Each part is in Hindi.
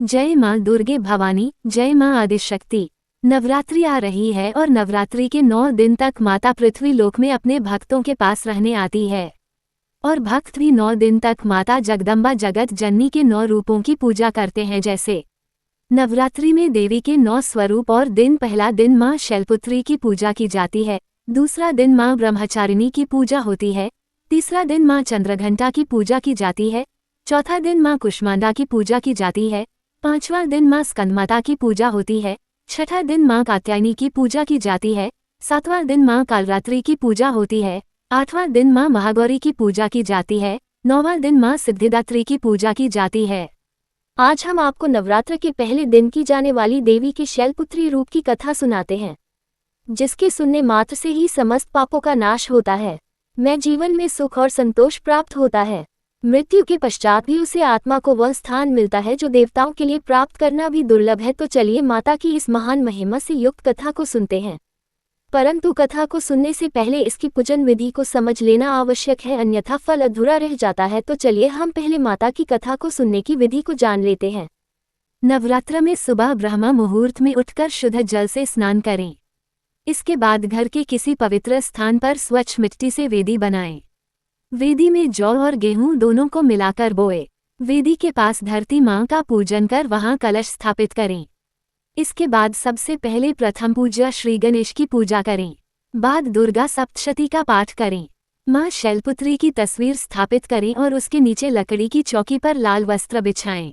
जय माँ दुर्गे भवानी, जय माँ आदिशक्ति। नवरात्रि आ रही है और नवरात्रि के 9 दिन तक माता पृथ्वी लोक में अपने भक्तों के पास रहने आती है। और भक्त भी 9 दिन तक माता जगदम्बा जगत जननी के 9 रूपों की पूजा करते हैं। जैसे नवरात्रि में देवी के 9 स्वरूप और दिन। पहला दिन माँ शैलपुत्री की पूजा की जाती है, दूसरा दिन माँ ब्रह्मचारिणी की पूजा होती है, तीसरा दिन माँ चंद्रघंटा की पूजा की जाती है, चौथा दिन माँ कुष्मांडा की पूजा की जाती है, पांचवां दिन माँ स्कंदमाता की पूजा होती है, छठा दिन माँ कात्यायनी की पूजा की जाती है, सातवां दिन माँ कालरात्रि की पूजा होती है, आठवां दिन माँ महागौरी की पूजा की जाती है, नौवां दिन माँ सिद्धिदात्री की पूजा की जाती है। आज हम आपको नवरात्र के पहले दिन की जाने वाली देवी के शैलपुत्री रूप की कथा सुनाते हैं, जिसके सुनने मात्र से ही समस्त पापों का नाश होता है, में जीवन में सुख और संतोष प्राप्त होता है। मृत्यु के पश्चात भी उसे आत्मा को वह स्थान मिलता है जो देवताओं के लिए प्राप्त करना भी दुर्लभ है। तो चलिए माता की इस महान महिमा से युक्त कथा को सुनते हैं। परंतु कथा को सुनने से पहले इसकी पूजन विधि को समझ लेना आवश्यक है, अन्यथा फल अधूरा रह जाता है। तो चलिए हम पहले माता की कथा को सुनने की विधि को जान लेते हैं। नवरात्र में सुबह ब्रह्म मुहूर्त में उठकर शुद्ध जल से स्नान करें। इसके बाद घर के किसी पवित्र स्थान पर स्वच्छ मिट्टी से वेदी बनाएं। वेदी में जौ और गेहूं दोनों को मिलाकर बोए। वेदी के पास धरती मां का पूजन कर वहां कलश स्थापित करें। इसके बाद सबसे पहले प्रथम पूजा श्री गणेश की पूजा करें। बाद दुर्गा सप्तशती का पाठ करें। मां शैलपुत्री की तस्वीर स्थापित करें और उसके नीचे लकड़ी की चौकी पर लाल वस्त्र बिछाएं।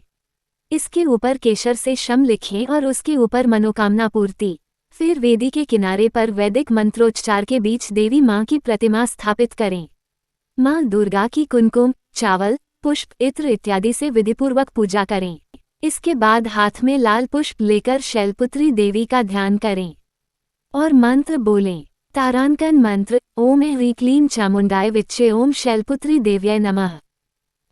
इसके ऊपर केशर से शम लिखें और उसके ऊपर मनोकामना पूर्ति। फिर वेदी के किनारे पर वैदिक मंत्रोच्चार के बीच देवी मां की प्रतिमा स्थापित करें। मां दुर्गा की कुमकुम, चावल, पुष्प, इत्र इत्यादि से विधिपूर्वक पूजा करें। इसके बाद हाथ में लाल पुष्प लेकर शैलपुत्री देवी का ध्यान करें और मंत्र बोलें। तारांकन मंत्र ओम ह्रीं क्लीं चामुंडाय विच्चे ओम शैलपुत्री देव्यै नमः।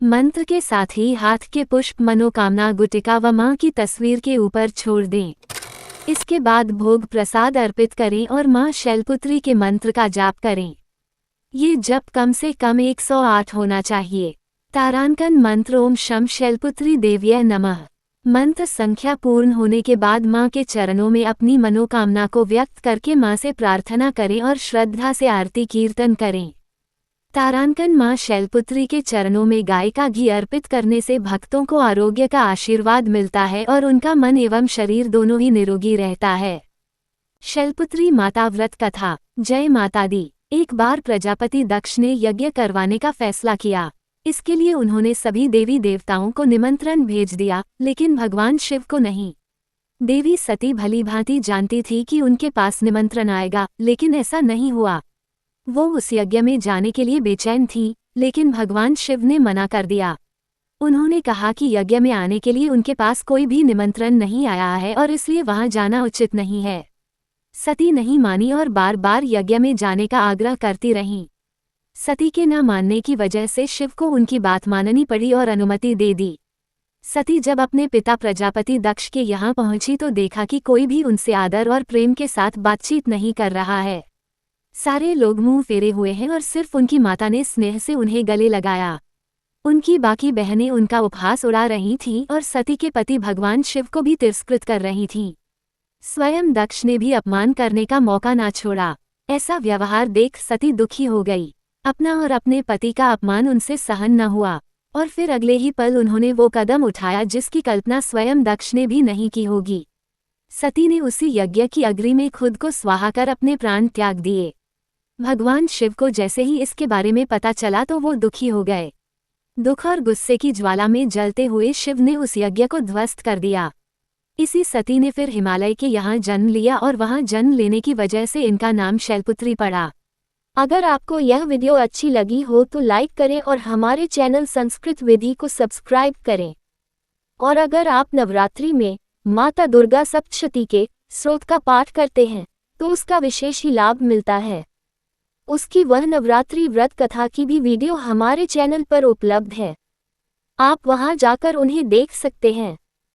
मंत्र के साथ ही हाथ के पुष्प मनोकामना गुटिका व मां की तस्वीर के ऊपर छोड़ दें। इसके बाद भोग प्रसाद अर्पित करें और मां शैलपुत्री के मंत्र का जाप करें। ये जप कम से कम 108 होना चाहिए। तारांकन मंत्र ओम शम शैलपुत्री देव्यै नमः। मंत्र संख्या पूर्ण होने के बाद मां के चरणों में अपनी मनोकामना को व्यक्त करके मां से प्रार्थना करें और श्रद्धा से आरती कीर्तन करें। तारांकन मां शैलपुत्री के चरणों में गाय का घी अर्पित करने से भक्तों को आरोग्य का आशीर्वाद मिलता है और उनका मन एवं शरीर दोनों ही निरोगी रहता है। शैलपुत्री माता व्रत कथा। जय माता दी। एक बार प्रजापति दक्ष ने यज्ञ करवाने का फैसला किया। इसके लिए उन्होंने सभी देवी देवताओं को निमंत्रण भेज दिया, लेकिन भगवान शिव को नहीं। देवी सती भलीभांति जानती थी कि उनके पास निमंत्रण आएगा, लेकिन ऐसा नहीं हुआ। वो उस यज्ञ में जाने के लिए बेचैन थी, लेकिन भगवान शिव ने मना कर दिया। उन्होंने कहा कि यज्ञ में आने के लिए उनके पास कोई भी निमंत्रण नहीं आया है और इसलिए वहां जाना उचित नहीं है। सती नहीं मानी और बार बार यज्ञ में जाने का आग्रह करती रहीं। सती के न मानने की वजह से शिव को उनकी बात माननी पड़ी और अनुमति दे दी। सती जब अपने पिता प्रजापति दक्ष के यहाँ पहुंची तो देखा कि कोई भी उनसे आदर और प्रेम के साथ बातचीत नहीं कर रहा है। सारे लोग मुंह फेरे हुए हैं और सिर्फ उनकी माता ने स्नेह से उन्हें गले लगाया। उनकी बाकी बहनें उनका उपहास उड़ा रही थीं और सती के पति भगवान शिव को भी तिरस्कृत कर रही थीं। स्वयं दक्ष ने भी अपमान करने का मौका ना छोड़ा। ऐसा व्यवहार देख सती दुखी हो गई। अपना और अपने पति का अपमान उनसे सहन न हुआ और फिर अगले ही पल उन्होंने वो कदम उठाया जिसकी कल्पना स्वयं दक्ष ने भी नहीं की होगी। सती ने उसी यज्ञ की अग्नि में खुद को स्वाहा कर अपने प्राण त्याग दिए। भगवान शिव को जैसे ही इसके बारे में पता चला तो वो दुखी हो गए। दुख और गुस्से की ज्वाला में जलते हुए शिव ने उस यज्ञ को ध्वस्त कर दिया। इसी सती ने फिर हिमालय के यहाँ जन्म लिया और वहाँ जन्म लेने की वजह से इनका नाम शैलपुत्री पड़ा। अगर आपको यह वीडियो अच्छी लगी हो तो लाइक करें और हमारे चैनल संस्कृत विधि को सब्सक्राइब करें। और अगर आप नवरात्रि में माता दुर्गा सप्तशती के स्तोत्र का पाठ करते हैं तो उसका विशेष ही लाभ मिलता है। उसकी वह नवरात्रि व्रत कथा की भी वीडियो हमारे चैनल पर उपलब्ध है। आप वहां जाकर उन्हें देख सकते हैं।